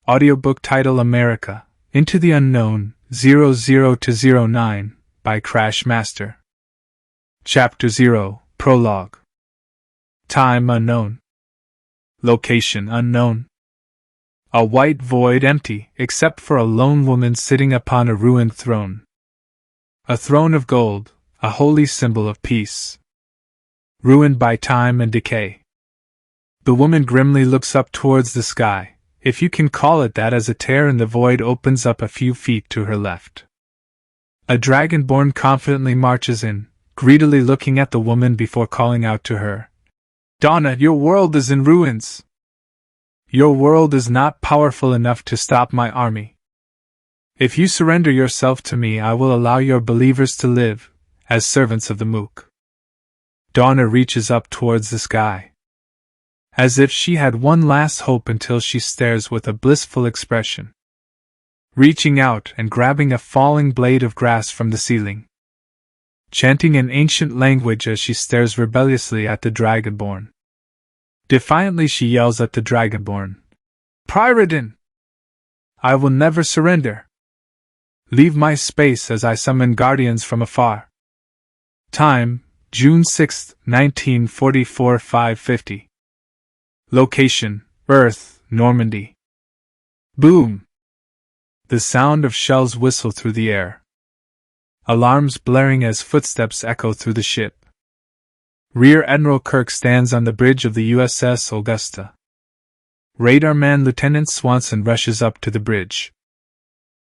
Audiobook title America, Into the Unknown, 00 to 09, by CrashMaster. Chapter 0, Prologue. Time unknown. Location unknown. A white void empty, except for a lone woman sitting upon a ruined throne. A throne of gold, a holy symbol of peace. Ruined by time and decay. The woman grimly looks up towards the sky, if you can call it that, as a tear in the void opens up a few feet to her left. A dragonborn confidently marches in, greedily looking at the woman before calling out to her. Donna, your world is in ruins. Your world is not powerful enough to stop my army. If you surrender yourself to me, I will allow your believers to live, as servants of the Mook. Donna reaches up towards the sky, as if she had one last hope, until she stares with a blissful expression, reaching out and grabbing a falling blade of grass from the ceiling, chanting an ancient language as she stares rebelliously at the dragonborn. Defiantly she yells at the dragonborn, Pyridon! I will never surrender. Leave my space as I summon guardians from afar. Time, June 6, 1944, 5:50. Location, Earth, Normandy. Boom! The sound of shells whistle through the air. Alarms blaring as footsteps echo through the ship. Rear Admiral Kirk stands on the bridge of the USS Augusta. Radarman Lieutenant Swanson rushes up to the bridge.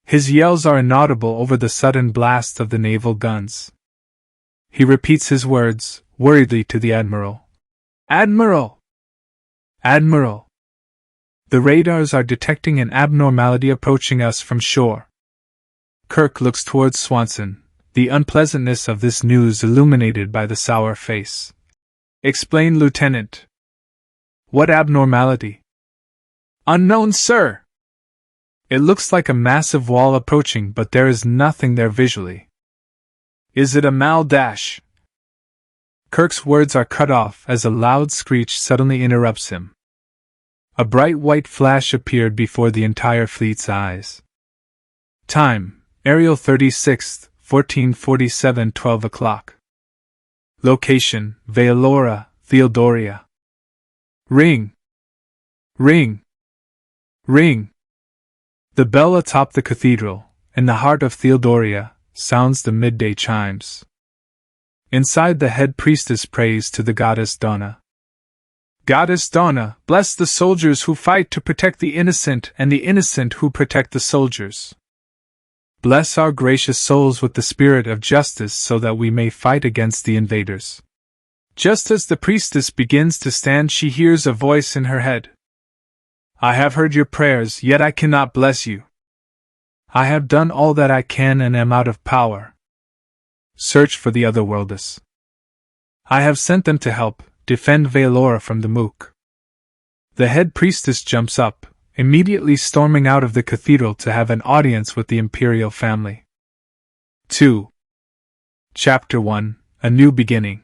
His yells are inaudible over the sudden blast of the naval guns. He repeats his words, worriedly, to the Admiral. Admiral! Admiral! The radars are detecting an abnormality approaching us from shore. Kirk looks towards Swanson, the unpleasantness of this news illuminated by the sour face. Explain, Lieutenant. What abnormality? Unknown, sir! It looks like a massive wall approaching, but there is nothing there visually. Is it a Maldash? Kirk's words are cut off as a loud screech suddenly interrupts him. A bright white flash appeared before the entire fleet's eyes. Time, Ariel 36th, 1447, 12 o'clock. Location, Vealora, Theodoria. Ring! Ring! Ring! The bell atop the cathedral, in the heart of Theodoria, sounds the midday chimes. Inside, the head priestess prays to the goddess Donna. Goddess Donna, bless the soldiers who fight to protect the innocent and the innocent who protect the soldiers. Bless our gracious souls with the spirit of justice so that we may fight against the invaders. Just as the priestess begins to stand, she hears a voice in her head. I have heard your prayers, yet I cannot bless you. I have done all that I can and am out of power. Search for the otherworlders. I have sent them to help defend Vealora from the Mook. The head priestess jumps up, immediately storming out of the cathedral to have an audience with the imperial family. 2. Chapter 1, A New Beginning.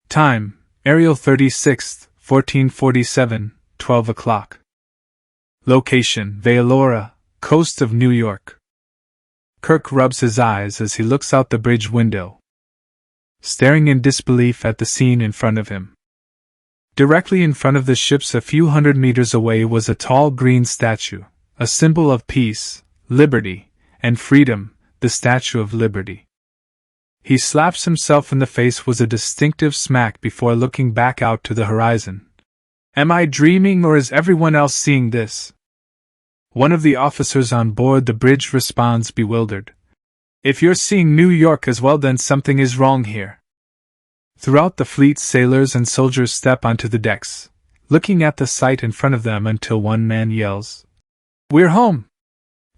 Time, Ariel 36th, 1447, 12 o'clock. Location, Vealora, coast of New York. Kirk rubs his eyes as he looks out the bridge window, staring in disbelief at the scene in front of him. Directly in front of the ships, a few hundred meters away, was a tall green statue, a symbol of peace, liberty, and freedom, the Statue of Liberty. He slaps himself in the face with a distinctive smack before looking back out to the horizon. Am I dreaming, or is everyone else seeing this? One of the officers on board the bridge responds, bewildered. If you're seeing New York as well, then something is wrong here. Throughout the fleet, sailors and soldiers step onto the decks, looking at the sight in front of them until one man yells, We're home!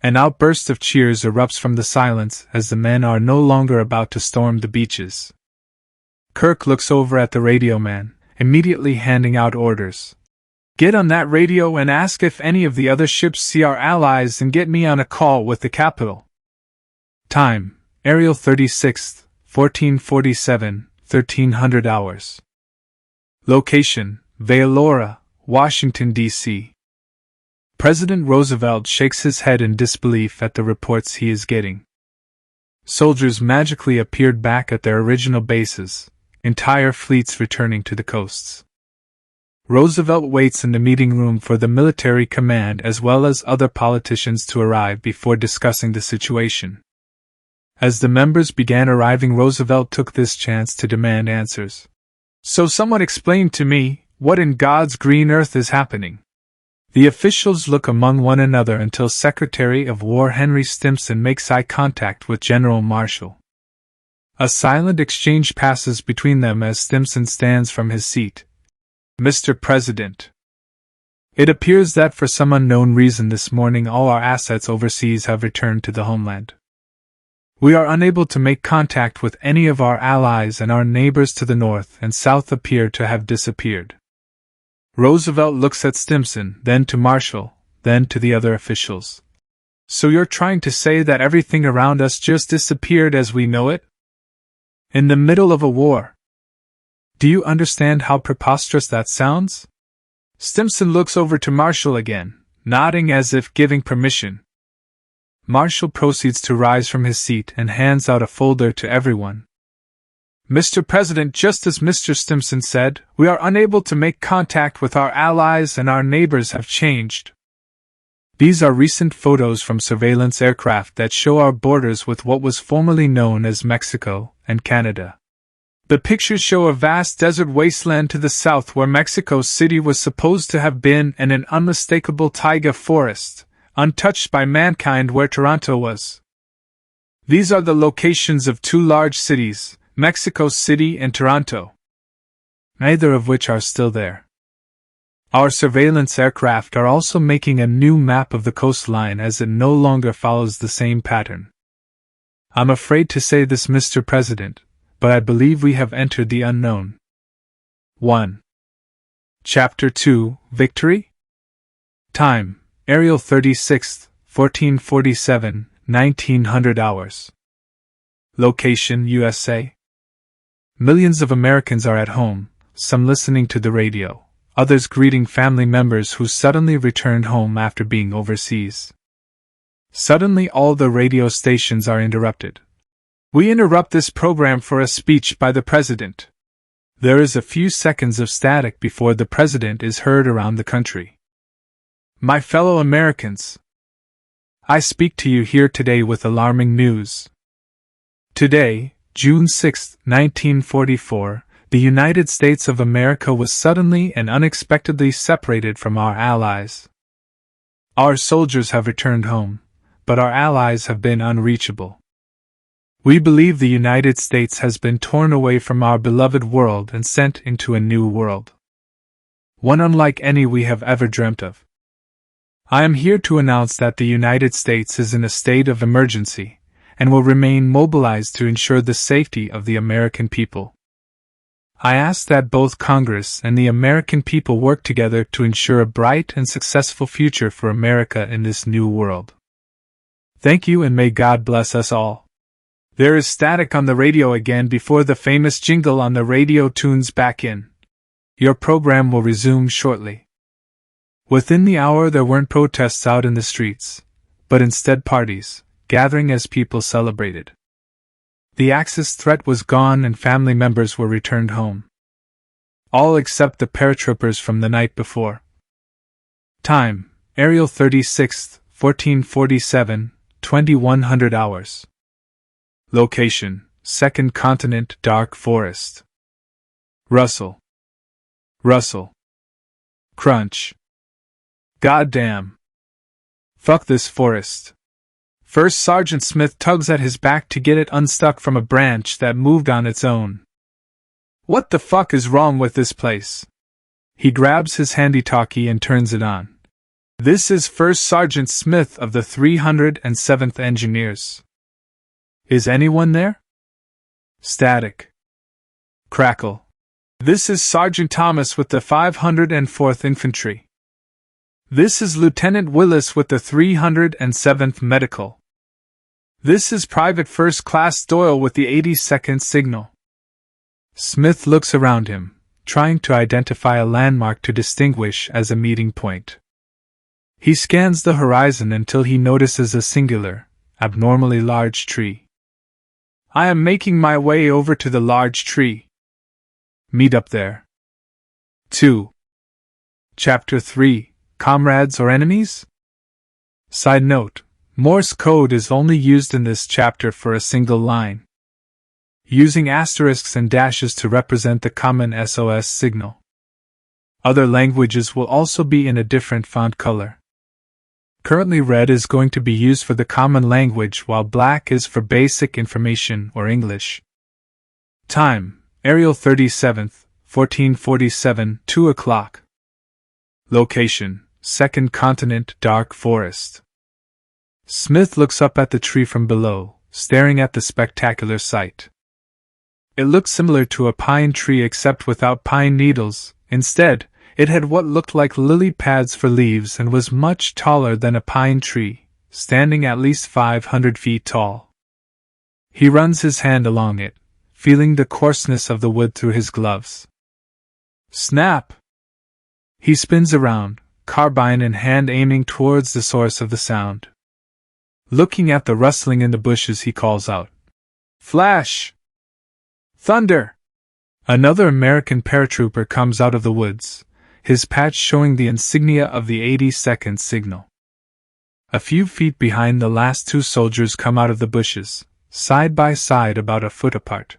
An outburst of cheers erupts from the silence as the men are no longer about to storm the beaches. Kirk looks over at the radio man, immediately handing out orders. Get on that radio and ask if any of the other ships see our allies and get me on a call with the capital. Time, Ariel 36th, 1447, 1300 hours. Location, Vealora, Washington, D.C. President Roosevelt shakes his head in disbelief at the reports he is getting. Soldiers magically appeared back at their original bases, entire fleets returning to the coasts. Roosevelt waits in the meeting room for the military command as well as other politicians to arrive before discussing the situation. As the members began arriving, Roosevelt took this chance to demand answers. "So someone explain to me, what in God's green earth is happening?" The officials look among one another until Secretary of War Henry Stimson makes eye contact with General Marshall. A silent exchange passes between them as Stimson stands from his seat. "Mr. President, it appears that for some unknown reason this morning all our assets overseas have returned to the homeland. We are unable to make contact with any of our allies, and our neighbors to the north and south appear to have disappeared." Roosevelt looks at Stimson, then to Marshall, then to the other officials. "So you're trying to say that everything around us just disappeared as we know it? In the middle of a war? Do you understand how preposterous that sounds?" Stimson looks over to Marshall again, nodding as if giving permission. Marshall proceeds to rise from his seat and hands out a folder to everyone. "Mr. President, just as Mr. Stimson said, we are unable to make contact with our allies and our neighbors have changed. These are recent photos from surveillance aircraft that show our borders with what was formerly known as Mexico and Canada. The pictures show a vast desert wasteland to the south where Mexico City was supposed to have been, and an unmistakable taiga forest, untouched by mankind, where Toronto was. These are the locations of two large cities, Mexico City and Toronto, neither of which are still there. Our surveillance aircraft are also making a new map of the coastline as it no longer follows the same pattern. I'm afraid to say this, Mr. President, but I believe we have entered the unknown." 1. Chapter 2, Victory? Time, Ariel 36th, 1447, 1900 hours. Location, USA. Millions of Americans are at home, some listening to the radio, others greeting family members who suddenly returned home after being overseas. Suddenly all the radio stations are interrupted. "We interrupt this program for a speech by the President." There is a few seconds of static before the President is heard around the country. "My fellow Americans, I speak to you here today with alarming news. Today, June 6, 1944, the United States of America was suddenly and unexpectedly separated from our allies. Our soldiers have returned home, but our allies have been unreachable. We believe the United States has been torn away from our beloved world and sent into a new world, one unlike any we have ever dreamt of. I am here to announce that the United States is in a state of emergency and will remain mobilized to ensure the safety of the American people. I ask that both Congress and the American people work together to ensure a bright and successful future for America in this new world. Thank you, and may God bless us all." There is static on the radio again before the famous jingle on the radio tunes back in. Your program will resume shortly. Within the hour there weren't protests out in the streets, but instead parties, gathering as people celebrated. The Axis threat was gone and family members were returned home. All except the paratroopers from the night before. Time, Ariel 36th, 1447, 2100 hours. Location, Second Continent, Dark Forest. Rustle. Rustle. Crunch. Goddamn. Fuck this forest. First Sergeant Smith tugs at his back to get it unstuck from a branch that moved on its own. What the fuck is wrong with this place? He grabs his handy-talkie and turns it on. This is First Sergeant Smith of the 307th Engineers. Is anyone there? Static. Crackle. This is Sergeant Thomas with the 504th Infantry. This is Lieutenant Willis with the 307th Medical. This is Private First Class Doyle with the 82nd Signal. Smith looks around him, trying to identify a landmark to distinguish as a meeting point. He scans the horizon until he notices a singular, abnormally large tree. I am making my way over to the large tree. Meet up there. 2. Chapter 3, Comrades or Enemies? Side note, Morse code is only used in this chapter for a single line, using asterisks and dashes to represent the common SOS signal. Other languages will also be in a different font color. Currently red is going to be used for the common language while black is for basic information or English. Time, Arial 37th, 1447, 2 o'clock. Location, Second Continent, Dark Forest. Smith looks up at the tree from below, staring at the spectacular sight. It looked similar to a pine tree except without pine needles. Instead, it had what looked like lily pads for leaves and was much taller than a pine tree, standing at least 500 feet tall. He runs his hand along it, feeling the coarseness of the wood through his gloves. Snap! He spins around, carbine in hand aiming towards the source of the sound. Looking at the rustling in the bushes, he calls out, "Flash! Thunder!" Another American paratrooper comes out of the woods, his patch showing the insignia of the 80-second signal. A few feet behind, the last two soldiers come out of the bushes, side by side about a foot apart.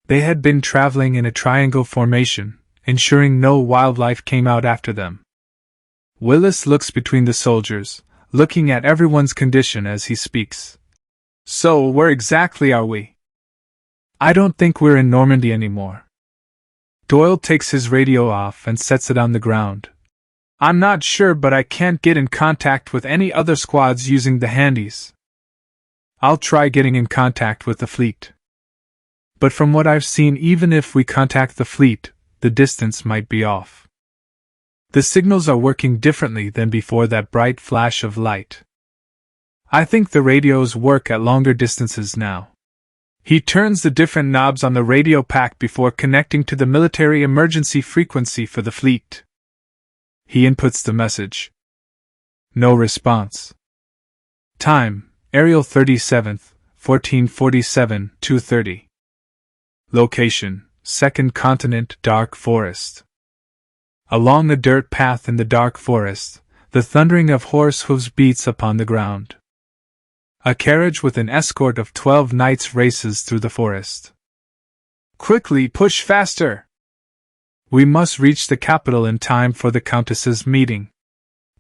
They had been traveling in a triangle formation, ensuring no wildlife came out after them. Willis looks between the soldiers, looking at everyone's condition as he speaks. "So, where exactly are we?" "I don't think we're in Normandy anymore." Doyle takes his radio off and sets it on the ground. "I'm not sure, but I can't get in contact with any other squads using the handies. I'll try getting in contact with the fleet. But from what I've seen, even if we contact the fleet, the distance might be off. The signals are working differently than before that bright flash of light. I think the radios work at longer distances now." He turns the different knobs on the radio pack before connecting to the military emergency frequency for the fleet. He inputs the message. No response. Time, Arial 37th, 1447, 2:30. Location, Second Continent, Dark Forest. Along a dirt path in the dark forest, the thundering of horse hooves beats upon the ground. A carriage with an escort of 12 knights races through the forest. "Quickly, push faster! We must reach the capital in time for the Countess's meeting."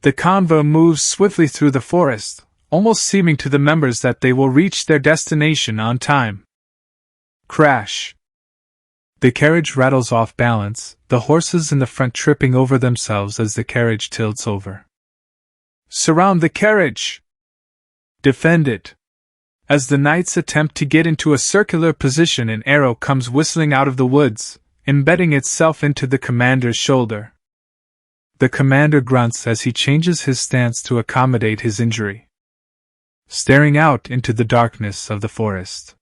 The convoy moves swiftly through the forest, almost seeming to the members that they will reach their destination on time. Crash! The carriage rattles off balance, the horses in the front tripping over themselves as the carriage tilts over. "Surround the carriage! Defend it!" As the knights attempt to get into a circular position, an arrow comes whistling out of the woods, embedding itself into the commander's shoulder. The commander grunts as he changes his stance to accommodate his injury. Staring out into the darkness of the forest,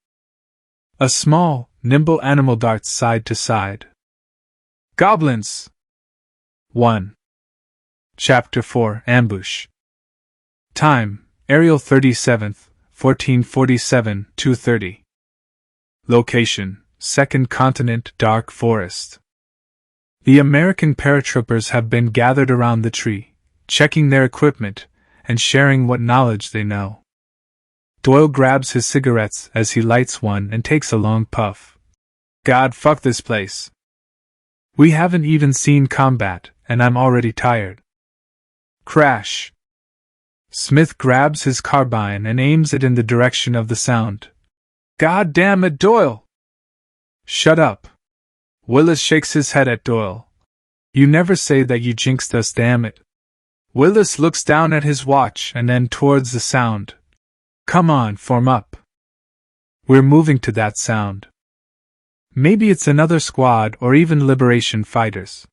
a small, nimble animal darts side to side. Goblins! 1. Chapter 4, Ambush. Time, Arial 37th, 1447, 2:30. Location, Second Continent, Dark Forest. The American paratroopers have been gathered around the tree, checking their equipment, and sharing what knowledge they know. Doyle grabs his cigarettes as he lights one and takes a long puff. "God, fuck this place. We haven't even seen combat, and I'm already tired." Crash! Smith grabs his carbine and aims it in the direction of the sound. "God damn it, Doyle!" "Shut up." Willis shakes his head at Doyle. "You never say that you jinxed us, damn it." Willis looks down at his watch and then towards the sound. "Come on, form up. We're moving to that sound. Maybe it's another squad or even liberation fighters."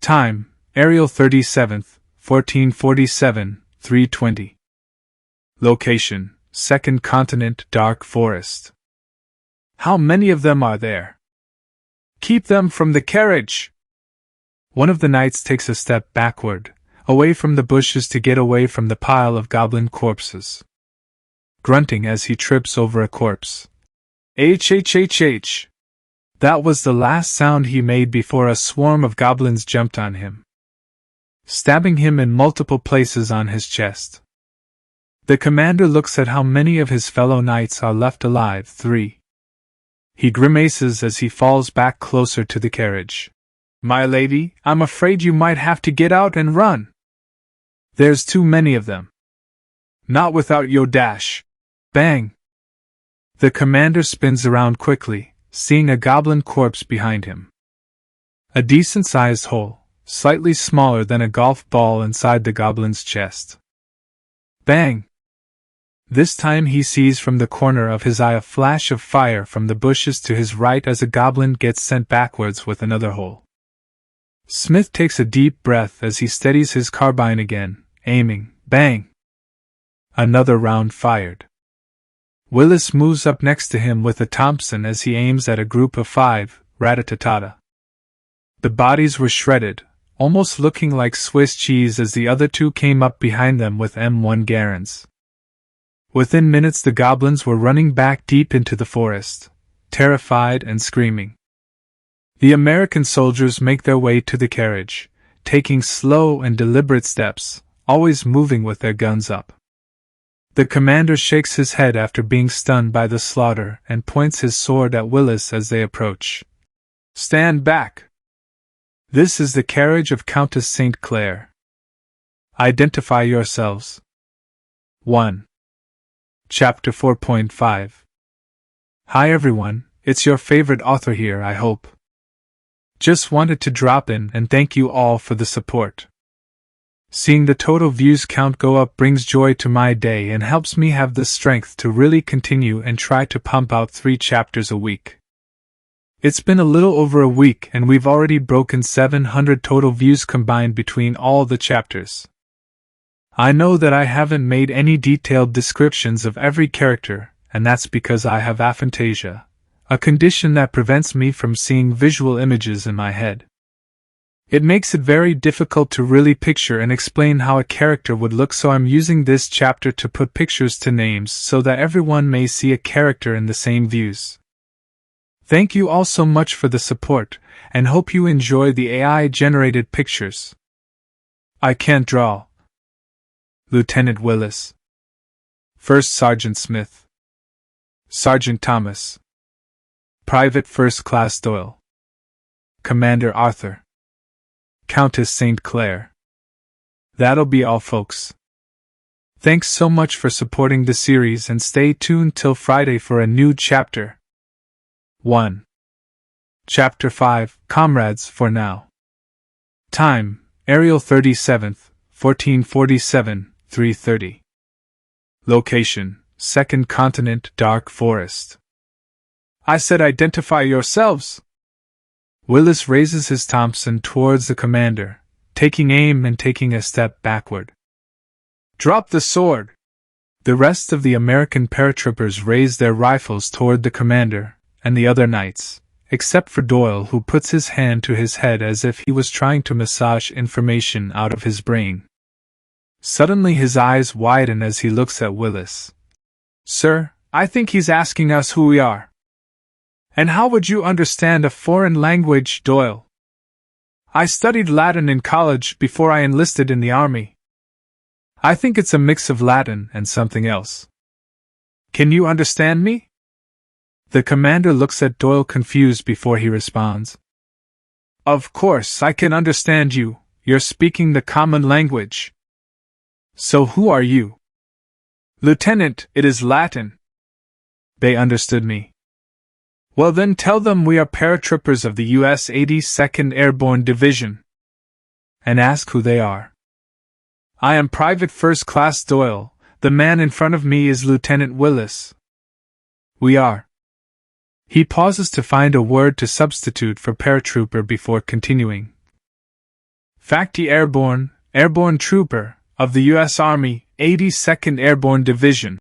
Time, Arial 37th, 1447, 3:20. Location, Second Continent, Dark Forest. "How many of them are there? Keep them from the carriage!" One of the knights takes a step backward, away from the bushes to get away from the pile of goblin corpses. Grunting as he trips over a corpse. H. That was the last sound he made before a swarm of goblins jumped on him, stabbing him in multiple places on his chest. The commander looks at how many of his fellow knights are left alive. 3. He grimaces as he falls back closer to the carriage. My lady, I'm afraid you might have to get out and run. There's too many of them. Not without your dash. Bang! The commander spins around quickly, seeing a goblin corpse behind him. A decent-sized hole, slightly smaller than a golf ball inside the goblin's chest. Bang! This time he sees from the corner of his eye a flash of fire from the bushes to his right as a goblin gets sent backwards with another hole. Smith takes a deep breath as he steadies his carbine again, aiming. Bang! Another round fired. Willis moves up next to him with a Thompson as he aims at a group of 5, rat-a-tat-tat. The bodies were shredded, almost looking like Swiss cheese as the other 2 came up behind them with M1 Garens. Within minutes the goblins were running back deep into the forest, terrified and screaming. The American soldiers make their way to the carriage, taking slow and deliberate steps, always moving with their guns up. The commander shakes his head after being stunned by the slaughter and points his sword at Willis as they approach. Stand back! This is the carriage of Countess St. Clair. Identify yourselves. 1. Chapter 4.5. Hi everyone, it's your favorite author here, I hope. Just wanted to drop in and thank you all for the support. Seeing the total views count go up brings joy to my day and helps me have the strength to really continue and try to pump out 3 chapters a week. It's been a little over a week and we've already broken 700 total views combined between all the chapters. I know that I haven't made any detailed descriptions of every character, and that's because I have aphantasia, a condition that prevents me from seeing visual images in my head. It makes it very difficult to really picture and explain how a character would look, so I'm using this chapter to put pictures to names so that everyone may see a character in the same views. Thank you all so much for the support, and hope you enjoy the AI-generated pictures. I can't draw. Lieutenant Willis. First Sergeant Smith. Sergeant Thomas. Private First Class Doyle. Commander Arthur. Countess St. Clair. That'll be all, folks. Thanks so much for supporting the series and stay tuned till Friday for a new chapter. 1. Chapter 5, Comrades for now. Time, Ariel 37th, 1447, 3:30. Location, Second Continent, Dark Forest. I said identify yourselves! Willis raises his Thompson towards the commander, taking aim and taking a step backward. Drop the sword! The rest of the American paratroopers raise their rifles toward the commander and the other knights, except for Doyle, who puts his hand to his head as if he was trying to massage information out of his brain. Suddenly his eyes widen as he looks at Willis. Sir, I think he's asking us who we are. And how would you understand a foreign language, Doyle? I studied Latin in college before I enlisted in the army. I think it's a mix of Latin and something else. Can you understand me? The commander looks at Doyle confused before he responds. Of course I can understand you, you're speaking the common language. So who are you? Lieutenant, it is Latin. They understood me. Well then tell them we are paratroopers of the U.S. 82nd Airborne Division. And ask who they are. I am Private First Class Doyle, the man in front of me is Lieutenant Willis. We are. He pauses to find a word to substitute for paratrooper before continuing. Facty Airborne Trooper, of the U.S. Army, 82nd Airborne Division.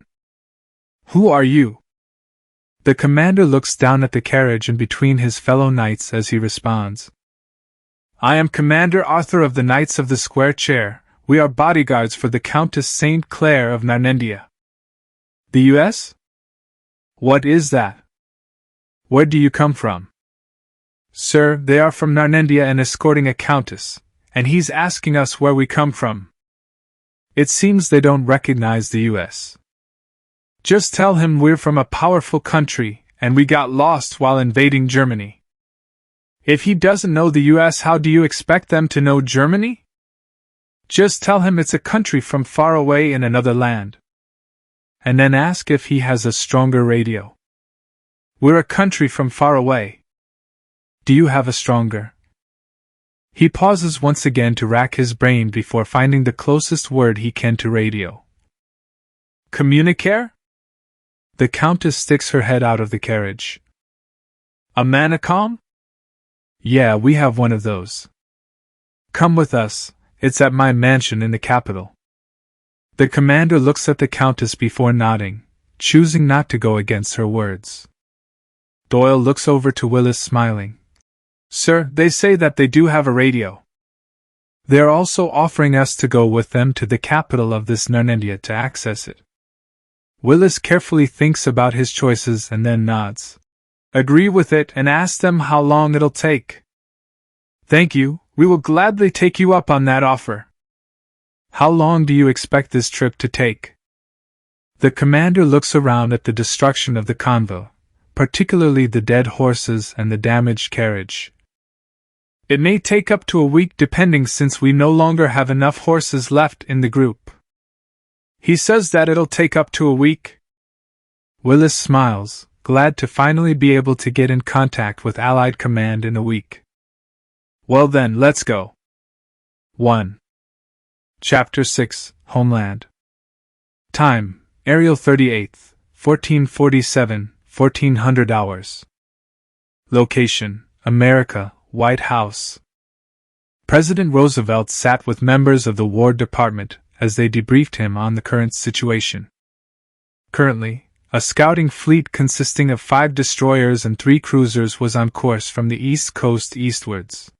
Who are you? The commander looks down at the carriage and between his fellow knights as he responds. I am Commander Arthur of the Knights of the Square Chair, We are bodyguards for the Countess St. Clair of Narnendia. The U.S.? What is that? Where do you come from? Sir, they are from Narnendia and escorting a countess, and he's asking us where we come from. It seems they don't recognize the U.S. Just tell him we're from a powerful country, and we got lost while invading Germany. If he doesn't know the U.S., how do you expect them to know Germany? Just tell him it's a country from far away in another land. And then ask if he has a stronger radio. We're a country from far away. Do you have a stronger? He pauses once again to rack his brain before finding the closest word he can to radio. Communicaire? The Countess sticks her head out of the carriage. A Manicom? Yeah, we have one of those. Come with us, it's at my mansion in the capital. The commander looks at the Countess before nodding, choosing not to go against her words. Doyle looks over to Willis smiling. Sir, they say that they do have a radio. They are also offering us to go with them to the capital of this Narnendia to access it. Willis carefully thinks about his choices and then nods. Agree with it and ask them how long it'll take. Thank you, we will gladly take you up on that offer. How long do you expect this trip to take? The commander looks around at the destruction of the convoy, particularly the dead horses and the damaged carriage. It may take up to a week depending, since we no longer have enough horses left in the group. He says that it'll take up to a week. Willis smiles, glad to finally be able to get in contact with Allied Command in a week. Well then, let's go. 1. Chapter 6, Homeland. Time, Ariel 38th, 1447, 1400 hours. Location, America, White House. President Roosevelt sat with members of the War Department as they debriefed him on the current situation. Currently, a scouting fleet consisting of 5 destroyers and 3 cruisers was on course from the east coast eastwards.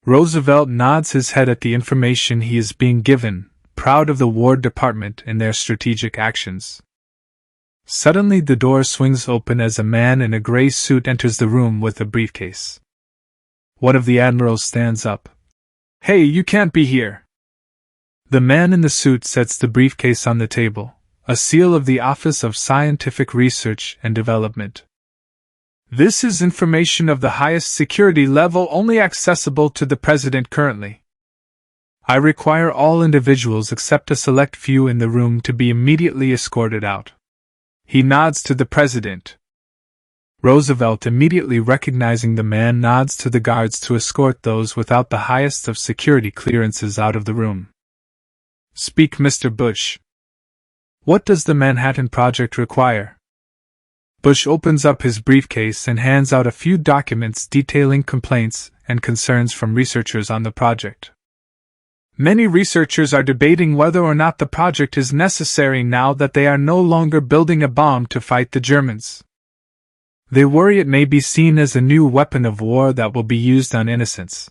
Roosevelt nods his head at the information he is being given, proud of the War Department and their strategic actions. Suddenly the door swings open as a man in a gray suit enters the room with a briefcase. One of the admirals stands up. Hey, you can't be here! The man in the suit sets the briefcase on the table, a seal of the Office of Scientific Research and Development. This is information of the highest security level only accessible to the President currently. I require all individuals except a select few in the room to be immediately escorted out. He nods to the President. Roosevelt, immediately recognizing the man, nods to the guards to escort those without the highest of security clearances out of the room. Speak, Mr. Bush. What does the Manhattan Project require? Bush opens up his briefcase and hands out a few documents detailing complaints and concerns from researchers on the project. Many researchers are debating whether or not the project is necessary now that they are no longer building a bomb to fight the Germans. They worry it may be seen as a new weapon of war that will be used on innocents.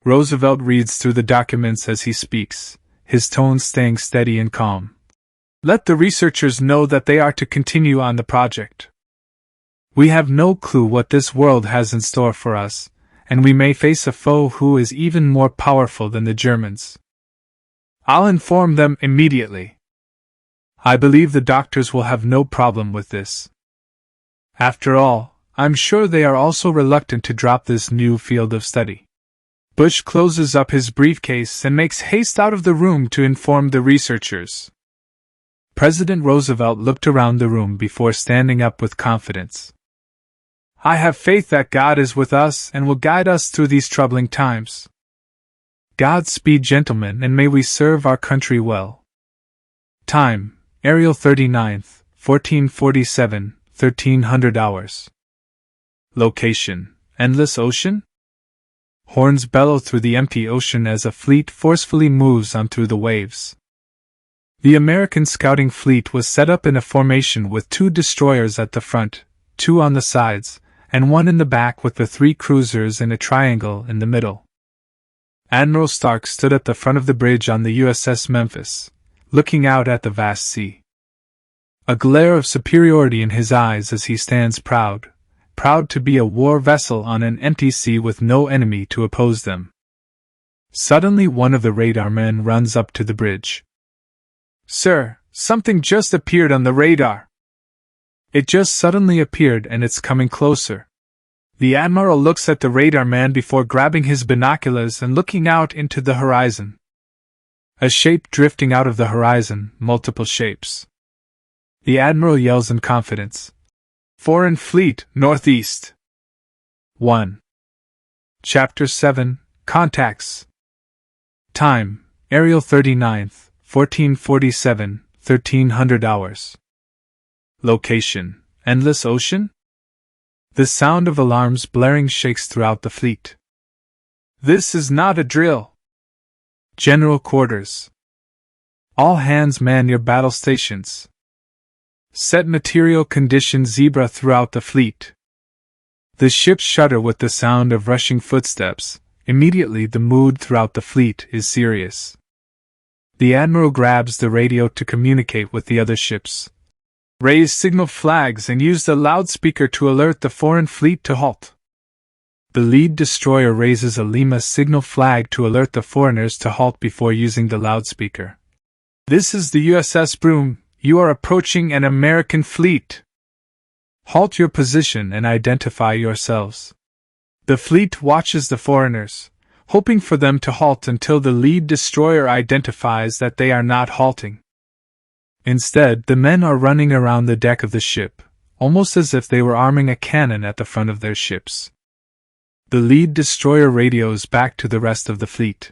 Roosevelt reads through the documents as he speaks, his tone staying steady and calm. Let the researchers know that they are to continue on the project. We have no clue what this world has in store for us, and we may face a foe who is even more powerful than the Germans. I'll inform them immediately. I believe the doctors will have no problem with this. After all, I'm sure they are also reluctant to drop this new field of study. Bush closes up his briefcase and makes haste out of the room to inform the researchers. President Roosevelt looked around the room before standing up with confidence. I have faith that God is with us and will guide us through these troubling times. Godspeed, gentlemen, and may we serve our country well. Time, Ariel 39th, 1447, 1300 hours. Location, Endless Ocean? Horns bellow through the empty ocean as a fleet forcefully moves on through the waves. The American scouting fleet was set up in a formation with 2 destroyers at the front, 2 on the sides, and 1 in the back with the 3 cruisers in a triangle in the middle. Admiral Stark stood at the front of the bridge on the USS Memphis, looking out at the vast sea. A glare of superiority in his eyes as he stands proud to be a war vessel on an empty sea with no enemy to oppose them. Suddenly one of the radar men runs up to the bridge. "Sir, something just appeared on the radar." "It just suddenly appeared and it's coming closer." The Admiral looks at the radar man before grabbing his binoculars and looking out into the horizon. A shape drifting out of the horizon, multiple shapes. The Admiral yells in confidence. "Foreign fleet, northeast." 1. Chapter 7, Contacts. Time, Ariel 39th, 1447, 1300 hours. Location, Endless Ocean? The sound of alarms blaring shakes throughout the fleet. "This is not a drill." General Quarters. All hands man your battle stations. Set material condition zebra throughout the fleet. The ships shudder with the sound of rushing footsteps. Immediately the mood throughout the fleet is serious. The Admiral grabs the radio to communicate with the other ships. Raise signal flags and use the loudspeaker to alert the foreign fleet to halt. The lead destroyer raises a Lima signal flag to alert the foreigners to halt before using the loudspeaker. "This is the USS Broome. You are approaching an American fleet. Halt your position and identify yourselves." The fleet watches the foreigners, hoping for them to halt until the lead destroyer identifies that they are not halting. Instead, the men are running around the deck of the ship, almost as if they were arming a cannon at the front of their ships. The lead destroyer radios back to the rest of the fleet.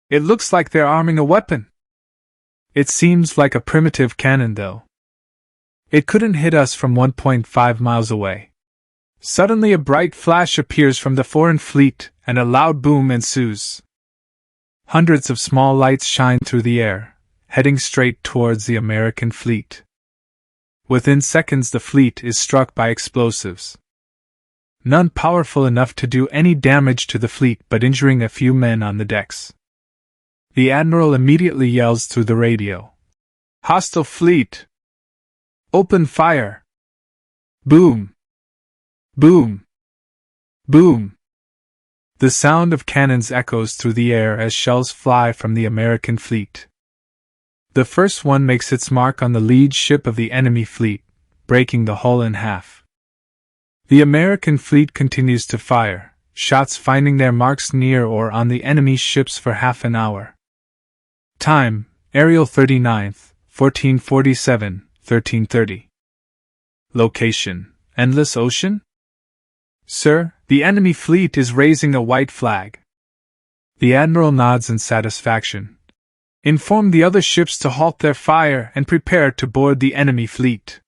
"It looks like they're arming a weapon." "It seems like a primitive cannon, though. It couldn't hit us from 1.5 miles away." Suddenly a bright flash appears from the foreign fleet, and a loud boom ensues. Hundreds of small lights shine through the air, heading straight towards the American fleet. Within seconds the fleet is struck by explosives. None powerful enough to do any damage to the fleet but injuring a few men on the decks. The Admiral immediately yells through the radio. "Hostile fleet! Open fire!" Boom! Boom! Boom! The sound of cannons echoes through the air as shells fly from the American fleet. The first one makes its mark on the lead ship of the enemy fleet, breaking the hull in half. The American fleet continues to fire, shots finding their marks near or on the enemy ships for half an hour. Time, Ariel 39th, 1447, 1330. Location, Endless Ocean? "Sir, the enemy fleet is raising a white flag." The Admiral nods in satisfaction. "Inform the other ships to halt their fire and prepare to board the enemy fleet."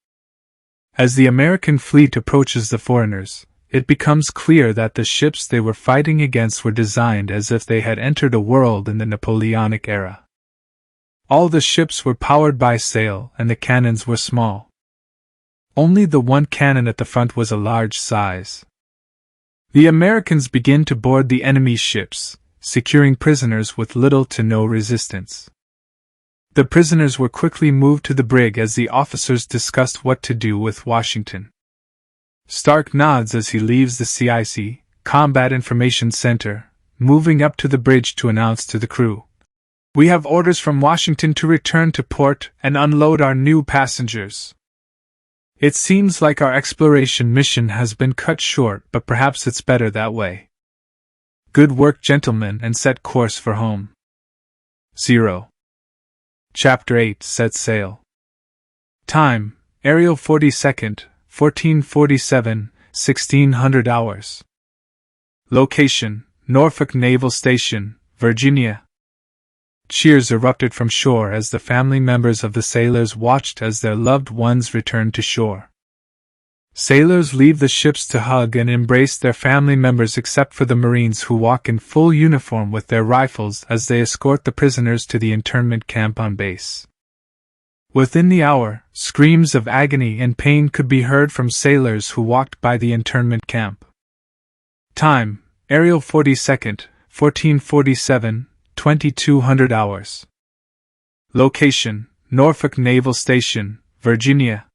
As the American fleet approaches the foreigners, it becomes clear that the ships they were fighting against were designed as if they had entered a world in the Napoleonic era. All the ships were powered by sail and the cannons were small. Only the one cannon at the front was a large size. The Americans begin to board the enemy ships, securing prisoners with little to no resistance. The prisoners were quickly moved to the brig as the officers discussed what to do with Washington. Stark nods as he leaves the CIC, Combat Information Center, moving up to the bridge to announce to the crew. "We have orders from Washington to return to port and unload our new passengers. It seems like our exploration mission has been cut short, but perhaps it's better that way. Good work, gentlemen, and set course for home." 0. Chapter 8 Set Sail. Time, Ariel 42nd, 1447, 1600 hours. Location, Norfolk Naval Station, Virginia. Cheers erupted from shore as the family members of the sailors watched as their loved ones returned to shore. Sailors leave the ships to hug and embrace their family members except for the Marines who walk in full uniform with their rifles as they escort the prisoners to the internment camp on base. Within the hour, screams of agony and pain could be heard from sailors who walked by the internment camp. Time, Ariel 42nd, 1447, 2200 hours. Location: Norfolk Naval Station, Virginia.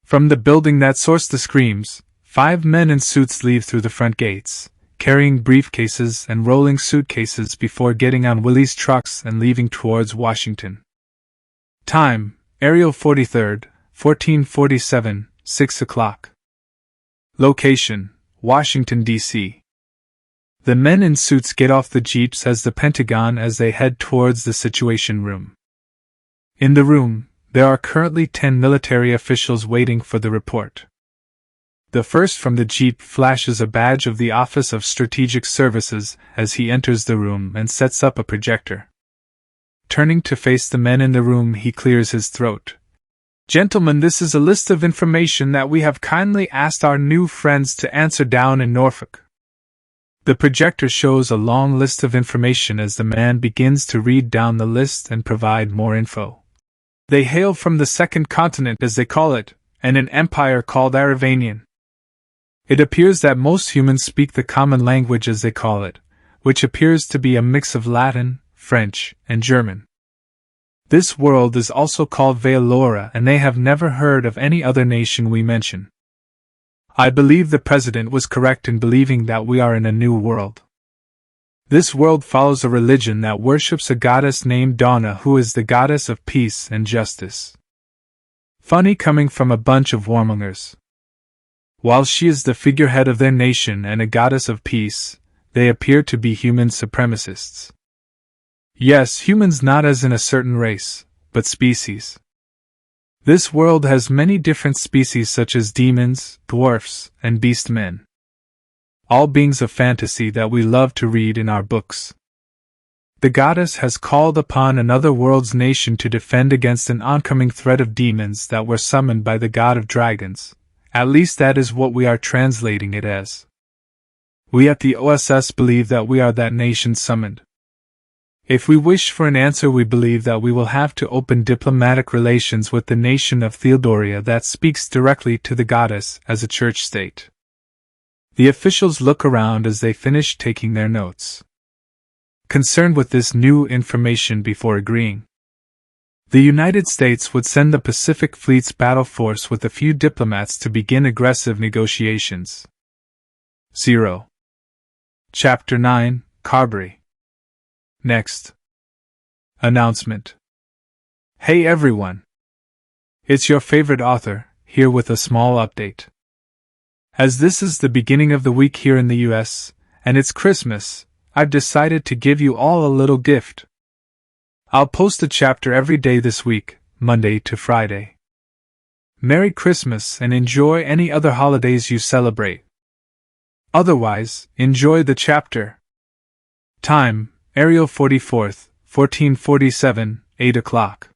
From the building that sourced the screams, 5 men in suits leave through the front gates, carrying briefcases and rolling suitcases before getting on Willie's trucks and leaving towards Washington. Time: Ariel 43rd, 1447, 6 o'clock. Location: Washington, D.C. The men in suits get off the jeeps as the Pentagon as they head towards the Situation Room. In the room, there are currently 10 military officials waiting for the report. The first from the jeep flashes a badge of the Office of Strategic Services as he enters the room and sets up a projector. Turning to face the men in the room, he clears his throat. "Gentlemen, this is a list of information that we have kindly asked our new friends to answer down in Norfolk." The projector shows a long list of information as the man begins to read down the list and provide more info. They hail from the second continent, as they call it, and an empire called Aravanian. It appears that most humans speak the common language, as they call it, which appears to be a mix of Latin, French, and German. This world is also called Vealora, and they have never heard of any other nation we mention. I believe the President was correct in believing that we are in a new world. This world follows a religion that worships a goddess named Donna, who is the goddess of peace and justice. Funny coming from a bunch of warmongers. While she is the figurehead of their nation and a goddess of peace, they appear to be human supremacists. Yes, humans, not as in a certain race, but species. This world has many different species such as demons, dwarfs, and beast men. All beings of fantasy that we love to read in our books. The goddess has called upon another world's nation to defend against an oncoming threat of demons that were summoned by the god of dragons. At least that is what we are translating it as. We at the OSS believe that we are that nation summoned. If we wish for an answer, we believe that we will have to open diplomatic relations with the nation of Theodoria that speaks directly to the goddess as a church state. The officials look around as they finish taking their notes, concerned with this new information before agreeing. The United States would send the Pacific Fleet's battle force with a few diplomats to begin aggressive negotiations. 0. Chapter 9, Carberry. Next. Announcement. Hey everyone! It's your favorite author, here with a small update. As this is the beginning of the week here in the US, and it's Christmas, I've decided to give you all a little gift. I'll post a chapter every day this week, Monday to Friday. Merry Christmas and enjoy any other holidays you celebrate. Otherwise, enjoy the chapter. Time: Ariel 44th, 1447, 8 o'clock.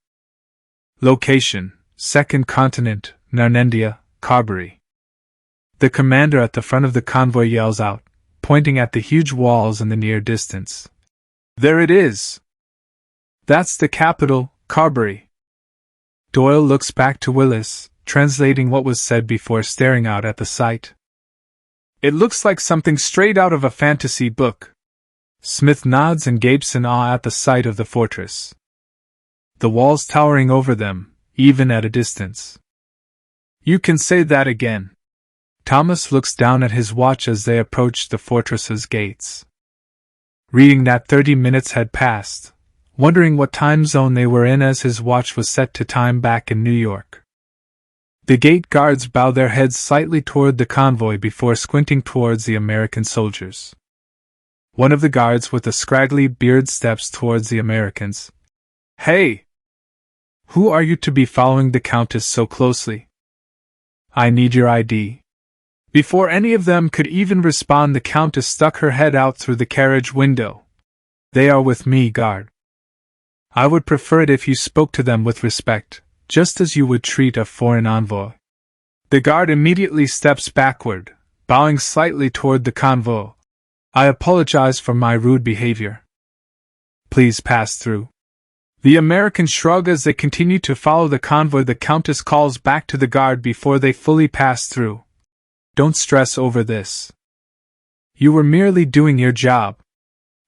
Location: Second Continent, Narnendia, Carberry. The commander at the front of the convoy yells out, pointing at the huge walls in the near distance. "There it is! That's the capital, Carberry." Doyle looks back to Willis, translating what was said before staring out at the sight. "It looks like something straight out of a fantasy book." Smith nods and gapes in awe at the sight of the fortress. The walls towering over them, even at a distance. "You can say that again." Thomas looks down at his watch as they approach the fortress's gates. Reading that 30 minutes had passed, wondering what time zone they were in as his watch was set to time back in New York. The gate guards bow their heads slightly toward the convoy before squinting towards the American soldiers. One of the guards with a scraggly beard steps towards the Americans. "Hey! Who are you to be following the Countess so closely? I need your ID." Before any of them could even respond, the Countess stuck her head out through the carriage window. "They are with me, guard. I would prefer it if you spoke to them with respect, just as you would treat a foreign envoy." The guard immediately steps backward, bowing slightly toward the convoy. "I apologize for my rude behavior. Please pass through." The Americans shrug as they continue to follow the convoy. The Countess calls back to the guard before they fully pass through. "Don't stress over this. You were merely doing your job.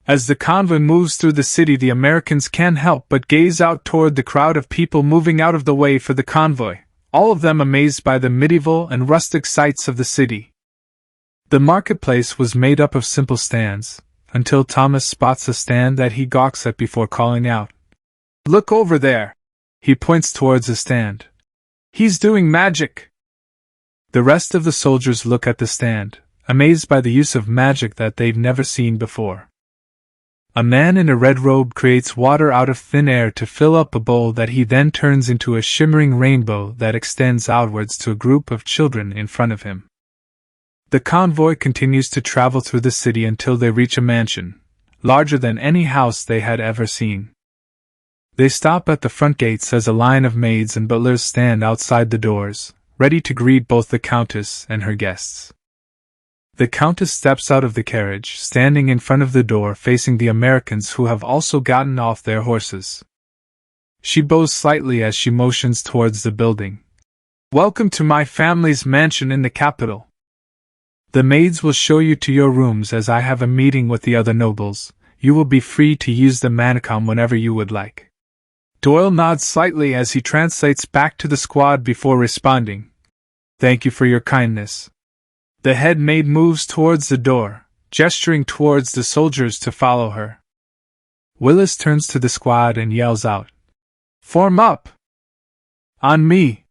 As the convoy moves through the city, the Americans can't help but gaze out toward the crowd of people moving out of the way for the convoy, all of them amazed by the medieval and rustic sights of the city. The marketplace was made up of simple stands, until Thomas spots a stand that he gawks at before calling out, "Look over there!" He points towards a stand. "He's doing magic!" The rest of the soldiers look at the stand, amazed by the use of magic that they've never seen before. A man in a red robe creates water out of thin air to fill up a bowl that he then turns into a shimmering rainbow that extends outwards to a group of children in front of him. The convoy continues to travel through the city until they reach a mansion, larger than any house they had ever seen. They stop at the front gates as a line of maids and butlers stand outside the doors, ready to greet both the Countess and her guests. The Countess steps out of the carriage, standing in front of the door facing the Americans who have also gotten off their horses. She bows slightly as she motions towards the building. "Welcome to my family's mansion in the capital. The maids will show you to your rooms as I have a meeting with the other nobles. You will be free to use the manicom whenever you would like." Doyle nods slightly as he translates back to the squad before responding, "Thank you for your kindness." The head maid moves towards the door, gesturing towards the soldiers to follow her. Willis turns to the squad and yells out, "Form up! On me!"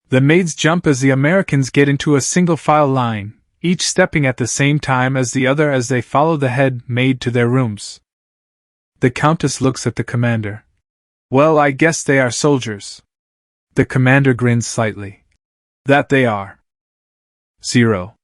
The maids jump as the Americans get into a single file line, each stepping at the same time as the other as they follow the head maid to their rooms. The Countess looks at the commander. "Well, I guess they are soldiers." The commander grins slightly. "That they are." 0.